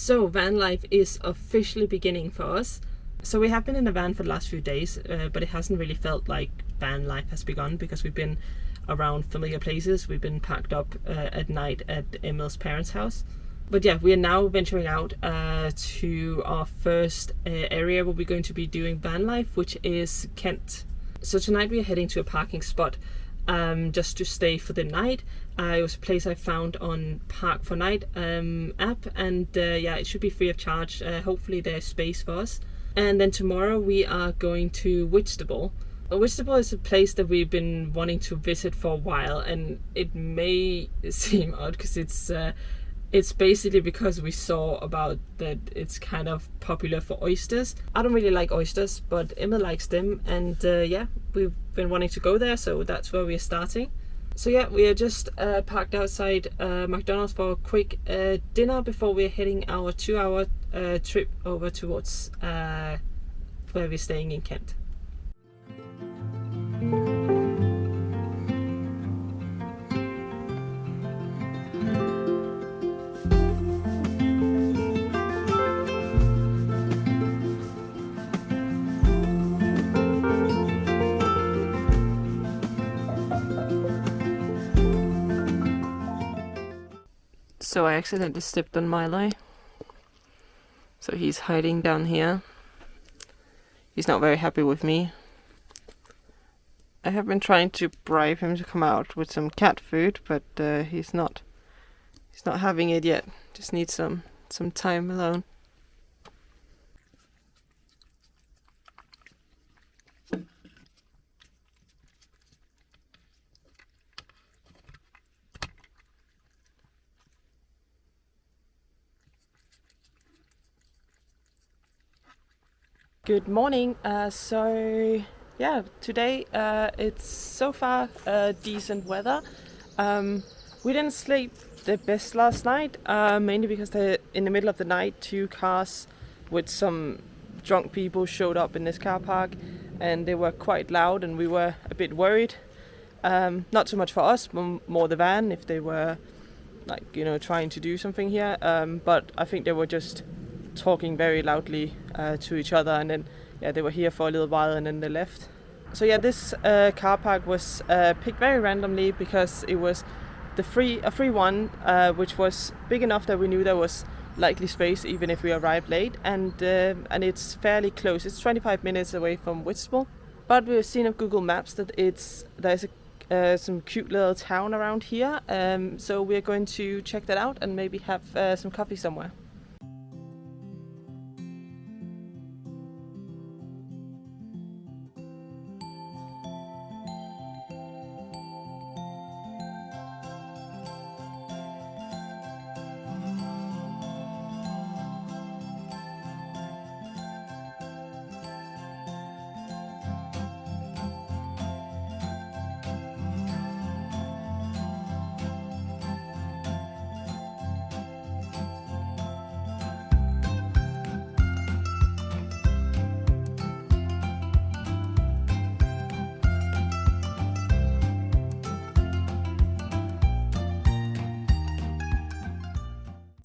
So van life is officially beginning for us. So we have been in a van for the last few days, but it hasn't really felt like van life has begun because we've been around familiar places. We've been packed up at night at Emil's parents' house. But yeah, we are now venturing out to our first area where we're going to be doing van life, which is Kent. So tonight we are heading to a parking spot just to stay for the night. It was a place I found on Park for Night app, and yeah, it should be free of charge. Hopefully there's space for us. And then tomorrow we are going to Whitstable. Whitstable is a place that we've been wanting to visit for a while, and it may seem odd because it's basically because we saw about that it's kind of popular for oysters. I don't really like oysters, but Emma likes them, and yeah, we've been wanting to go there, so that's where we're starting. So yeah, we are just parked outside McDonald's for a quick dinner before we're heading our 2-hour trip over towards where we're staying in Kent. So I accidentally stepped on Milo. So he's hiding down here. He's not very happy with me. I have been trying to bribe him to come out with some cat food, but he's not having it yet. Just needs some time alone. Good morning. So yeah, today it's so far decent weather. We didn't sleep the best last night, mainly because in the middle of the night 2 cars with some drunk people showed up in this car park, and they were quite loud, and we were a bit worried. Not so much for us, more the van, if they were trying to do something here. But I think they were just talking very loudly to each other, and then they were here for a little while and then they left. So yeah, this car park was picked very randomly because it was a free one, which was big enough that we knew there was likely space even if we arrived late, and it's fairly close. It's 25 minutes away from Whitstable, but we've seen on Google Maps that there's some cute little town around here, so we're going to check that out and maybe have some coffee somewhere.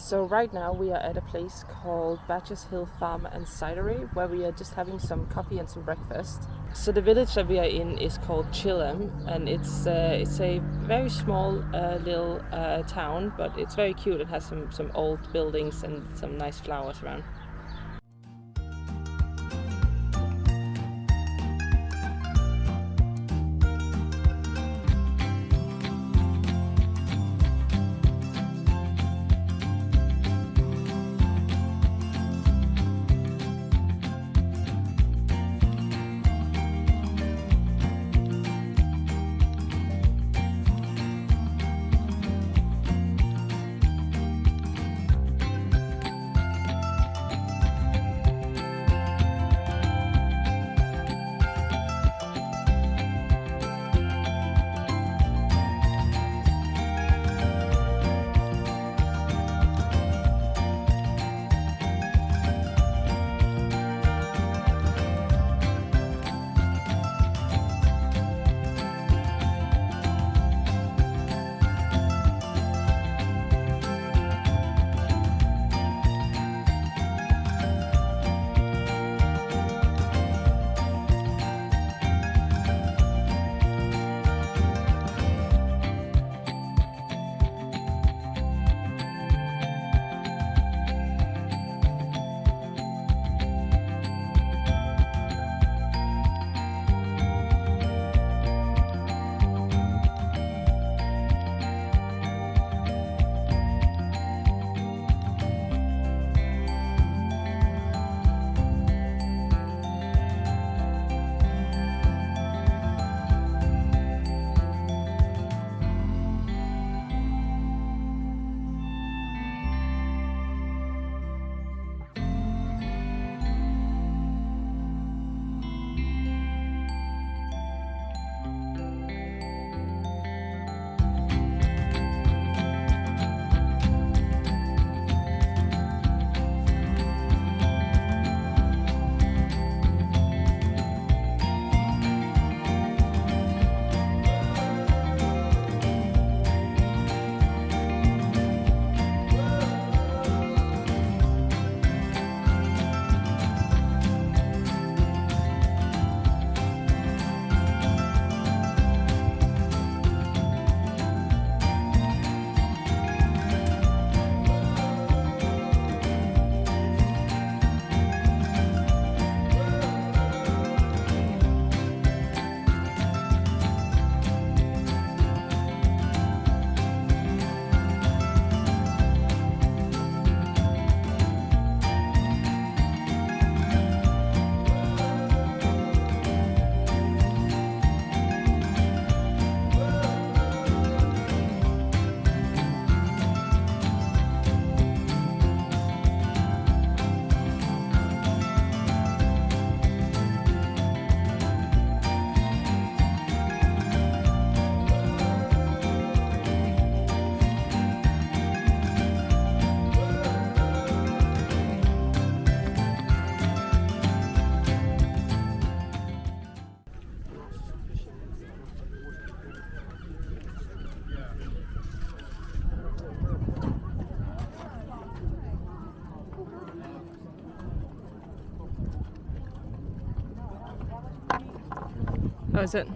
So right now we are at a place called Badger's Hill Farm and Cidery, where we are just having some coffee and some breakfast. So the village that we are in is called Chilham, and it's a very small little town, but it's very cute. It has some old buildings and some nice flowers around. How is it?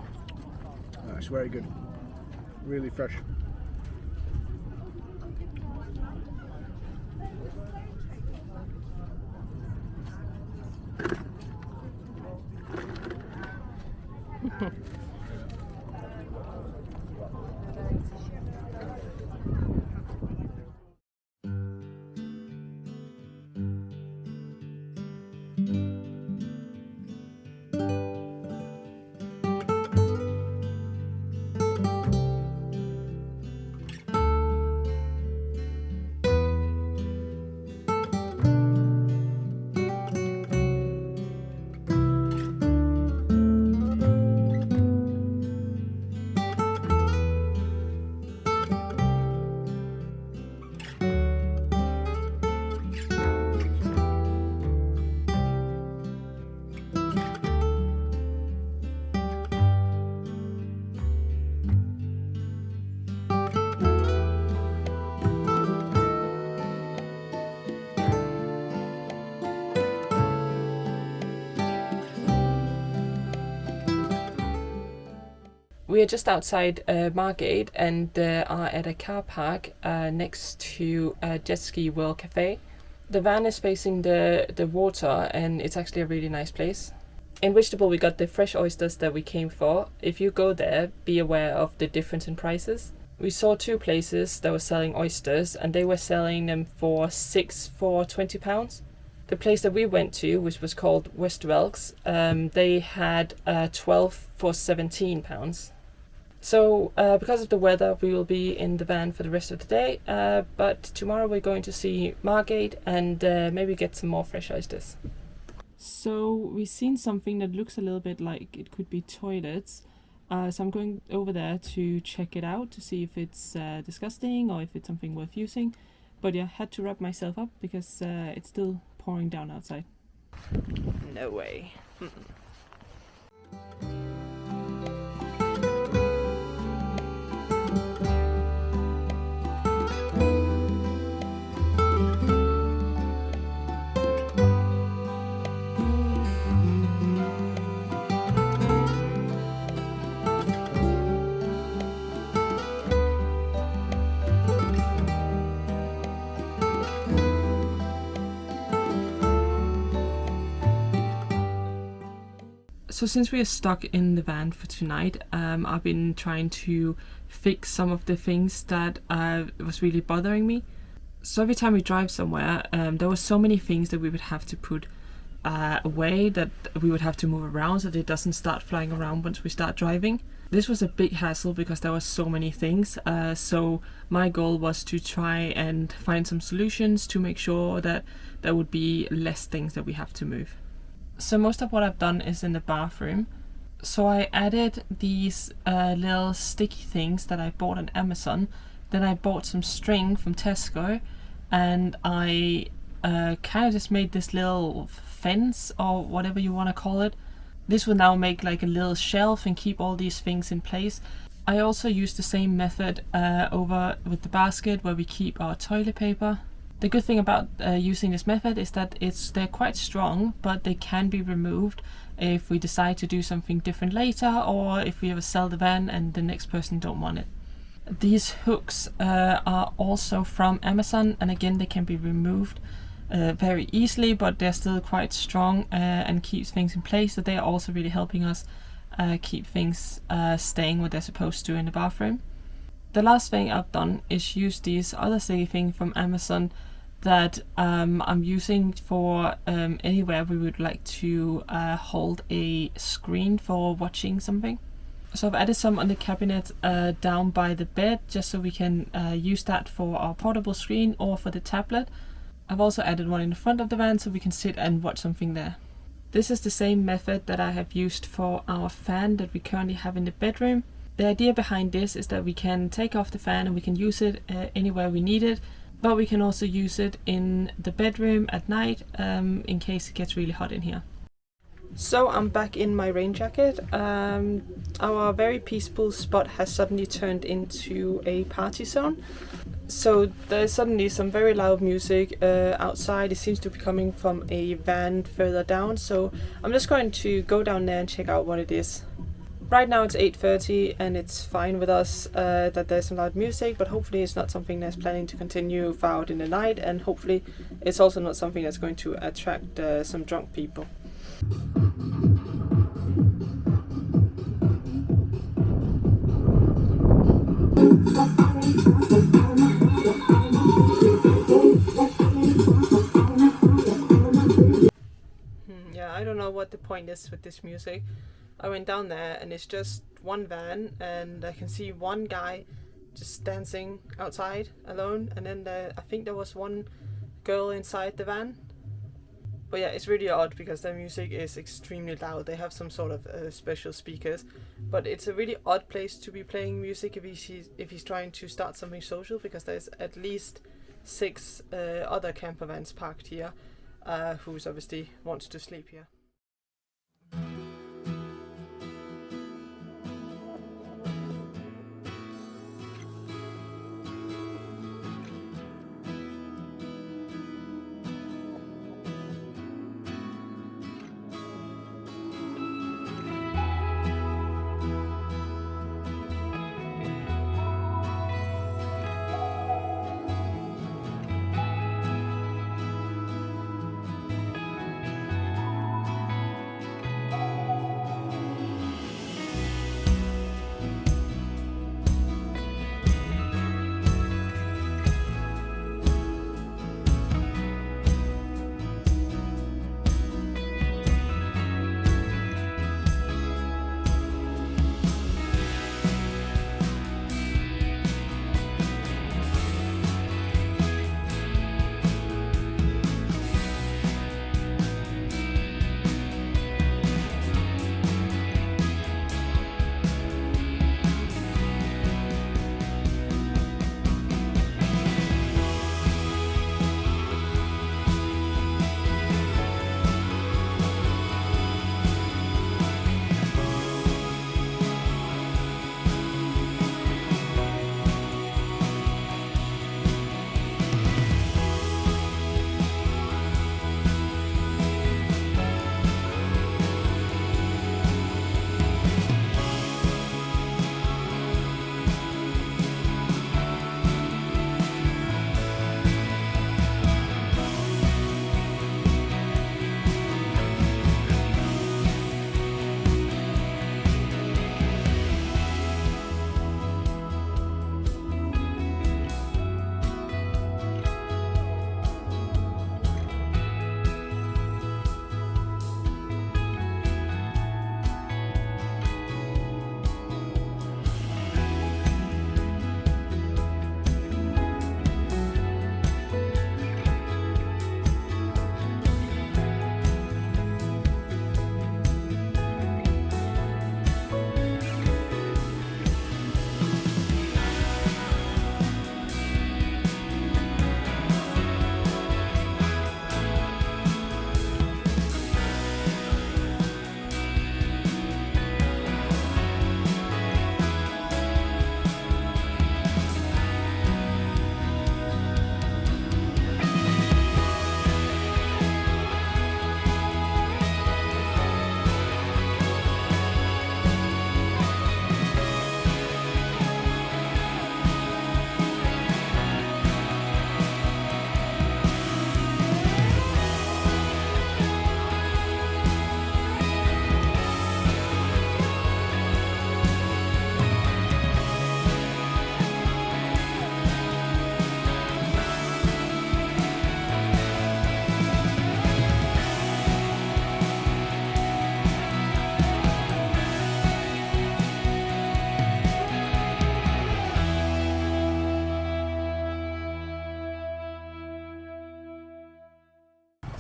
It's very good. Really fresh. We are just outside Margate and are at a car park next to a Jet Ski World Cafe. The van is facing the water and it's actually a really nice place. In Whitstable we got the fresh oysters that we came for. If you go there, be aware of the difference in prices. We saw two places that were selling oysters and they were selling them for 6 for £20. The place that we went to, which was called Whitstable, they had 12 for £17. So because of the weather, we will be in the van for the rest of the day, but tomorrow we're going to see Margate and maybe get some more fresh oysters. So we've seen something that looks a little bit like it could be toilets. So I'm going over there to check it out to see if it's disgusting or if it's something worth using. But yeah, had to wrap myself up because it's still pouring down outside. No way. So since we are stuck in the van for tonight, I've been trying to fix some of the things that was really bothering me. So every time we drive somewhere, there were so many things that we would have to put away, that we would have to move around so that it doesn't start flying around once we start driving. This was a big hassle because there were so many things. So my goal was to try and find some solutions to make sure that there would be less things that we have to move. So most of what I've done is in the bathroom. So I added these little sticky things that I bought on Amazon. Then I bought some string from Tesco and I kind of just made this little fence or whatever you want to call it. This will now make like a little shelf and keep all these things in place. I also used the same method over with the basket where we keep our toilet paper. The good thing about using this method is that they're quite strong, but they can be removed if we decide to do something different later or if we ever sell the van and the next person don't want it. These hooks are also from Amazon, and again they can be removed very easily, but they're still quite strong and keeps things in place, so they are also really helping us keep things staying where they're supposed to in the bathroom. The last thing I've done is use these other sticky things from Amazon that I'm using for anywhere we would like to hold a screen for watching something. So I've added some on the cabinet down by the bed just so we can use that for our portable screen or for the tablet. I've also added one in the front of the van so we can sit and watch something there. This is the same method that I have used for our fan that we currently have in the bedroom. The idea behind this is that we can take off the fan and we can use it anywhere we need it, but we can also use it in the bedroom at night in case it gets really hot in here. So I'm back in my rain jacket. Our very peaceful spot has suddenly turned into a party zone. So there's suddenly some very loud music outside. It seems to be coming from a van further down. So I'm just going to go down there and check out what it is. Right now it's 8:30 and it's fine with us that there's some loud music, but hopefully it's not something that's planning to continue far out in the night, and hopefully it's also not something that's going to attract some drunk people. Yeah, I don't know what the point is with this music. I went down there and it's just one van, and I can see one guy just dancing outside alone, and then I think there was one girl inside the van. But yeah, it's really odd because their music is extremely loud. They have some sort of special speakers, but it's a really odd place to be playing music if he's trying to start something social, because there's at least 6 other camper vans parked here, who's obviously wants to sleep here.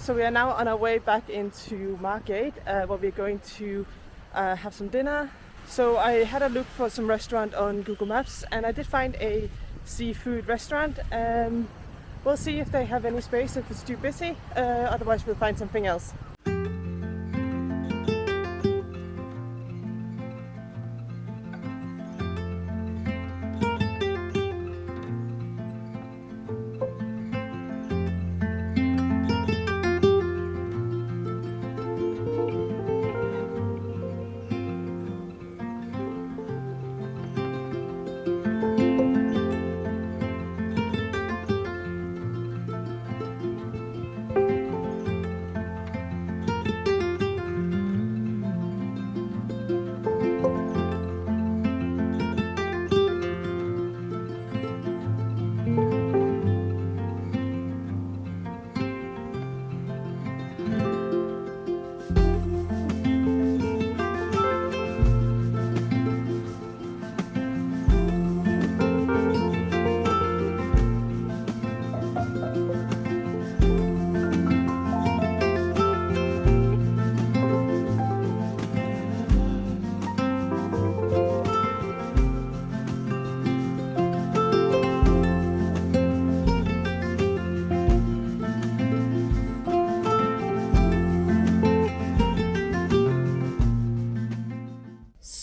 So we are now on our way back into Margate, where we're going to have some dinner. So I had a look for some restaurant on Google Maps, and I did find a seafood restaurant. We'll see if they have any space, if it's too busy, otherwise we'll find something else.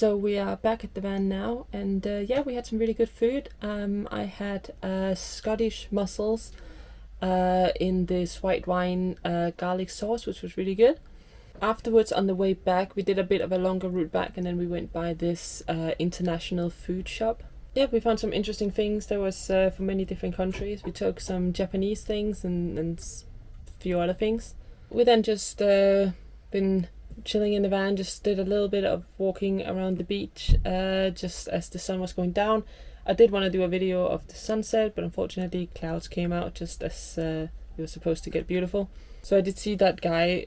So we are back at the van now, and yeah, we had some really good food. I had Scottish mussels in this white wine garlic sauce, which was really good. Afterwards, on the way back, we did a bit of a longer route back, and then we went by this international food shop. Yeah, we found some interesting things. There was from many different countries. We took some Japanese things and a few other things. We then just been chilling in the van, just did a little bit of walking around the beach just as the sun was going down. I did want to do a video of the sunset, but unfortunately clouds came out just as it was supposed to get beautiful. So I did see that guy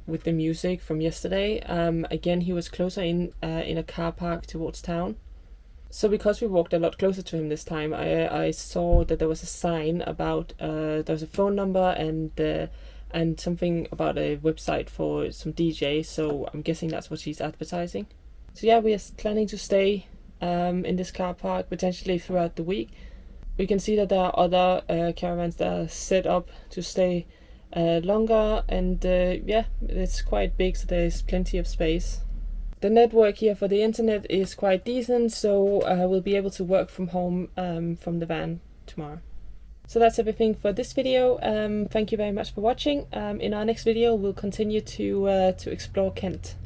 with the music from yesterday. Again, he was closer in a car park towards town. So because we walked a lot closer to him this time, I saw that there was a sign about there was a phone number and something about a website for some DJs, so I'm guessing that's what she's advertising. So yeah, we are planning to stay in this car park potentially throughout the week. We can see that there are other caravans that are set up to stay longer, and yeah, it's quite big, so there's plenty of space. The network here for the internet is quite decent, so we'll be able to work from home from the van tomorrow. So that's everything for this video. Thank you very much for watching. In our next video, we'll continue to explore Kent.